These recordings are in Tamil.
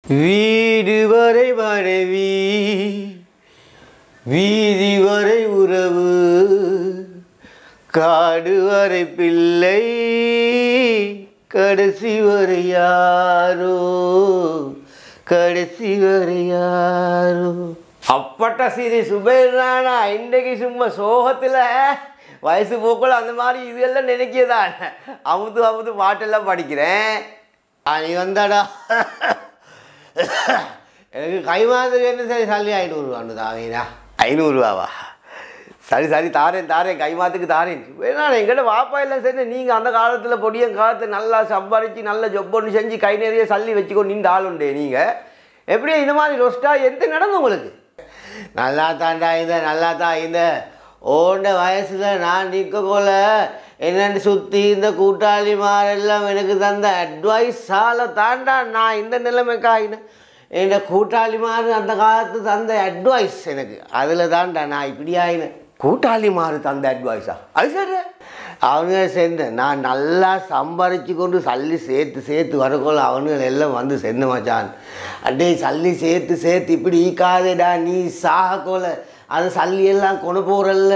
வீடு வரை மனைவி வீதி வரை உறவு காடு வரை பிள்ளை கடைசி வரை யாரோ கடைசி வரை யாரோ அப்பட்ட சீரி சுபேரானா இன்றைக்கு சும்மா சோகத்தில் வயசு போக்குள்ள அந்த மாதிரி இதெல்லாம் நினைக்கதான் அமுத்து அமுத்து பாட்டெல்லாம் படிக்கிறேன். நீ வந்தாடா எனக்கு கை மாதிரி என்ன சரி சல்லி 500 தாங்கடா. 500 ரூபாவா? சரி சரி தாரேன் கை மாத்துக்கு தாரேன். வேணா எங்கிட்ட வாப்பா எல்லாம் சரி. நீங்கள் அந்த காலத்தில் பொடியன் காலத்தில் நல்லா சம்பாதிச்சு நல்ல ஜொப் ஒன்று செஞ்சு கை நிறைய சல்லி வச்சுக்கொண்டு நின்று ஆளுண்டே. நீங்கள் எப்படியே இந்த மாதிரி ரொஸ்டா எந்த நடந்து உங்களுக்கு? நல்லா தாண்டா நல்லா தான் இந்த ஓண்ட வயசில் நான் நிற்க போல என்னென்னு சுற்றி இந்த கூட்டாளி மாரெல்லாம் எனக்கு தந்த அட்வைஸால் தாண்டா நான் இந்த நிலைமைக்காயினேன். என் கூட்டாளி மாறு அந்த காலத்து தந்த அட்வைஸ் எனக்கு அதில் தாண்டா நான் இப்படி ஆயினேன். கூட்டாளி மாறு தந்த அட்வைஸா? அது சரி. அவனுங்க சேர்ந்தேன் நான் நல்லா சம்பாதிச்சு கொண்டு சல்லி சேர்த்து வரக்கோல அவனுங்க எல்லாம் வந்து சென்ன மச்சான் அடே சல்லி சேர்த்து இப்படி ஈக்காதேடா நீ சாகக்கோல அது சல்லியெல்லாம் கொண்டு போகிறல்ல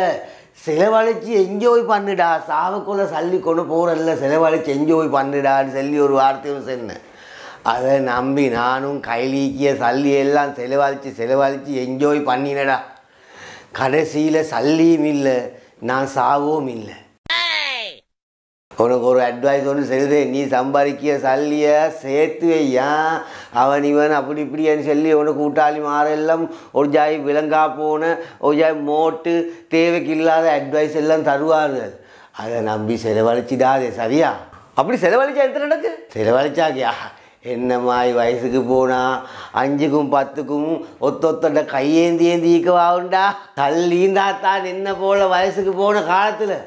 செலவழித்து என்ஜாய் பண்ணுடா சாகக்கோல சல்லி கொண்டு போகிறல்ல செலவழித்து என்ஜாய் பண்ணுடான்னு சொல்லி ஒரு வார்த்தையும் சொன்னேன். அதை நம்பி நானும் கைலீக்கிய சல்லியெல்லாம் செலவழித்து என்ஜாய் பண்ணினடா. கடைசியில் சல்லியும் இல்லை நான் சாவும் இல்லை. உனக்கு ஒரு அட்வைஸ் ஒன்று சொல்கிறேன். நீ சம்பாதிக்கிய சல்லியை சேர்த்து வையா அவன் இவன் அப்படி இப்படின்னு சொல்லி உனக்கு கூட்டாளி மாறெல்லாம் ஒரு ஜாய் விலங்கா போன ஒரு ஜாய் மோட்டு தேவைக்கு இல்லாத அட்வைஸ் எல்லாம் தருவார்கள். அதை நம்பி செலவழிச்சிடாதே சரியா? அப்படி செலவழிச்சா எத்தனை நடக்கு? செலவழிச்சாக்கியா என்னம்மாய் வயசுக்கு போனால் 5க்கும் 10க்கும் ஒத்தொத்தோட கையேந்தியேந்திக்கவாகுண்டா. தள்ளிந்தாத்தான் என்ன போல் வயசுக்கு போன காலத்தில்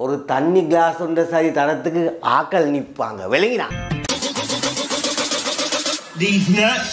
ஒரு தண்ணி கிளாஸ் ஒன்றை சரி தரத்துக்கு ஆக்கள் நிற்பாங்க விளங்கினா. These nuts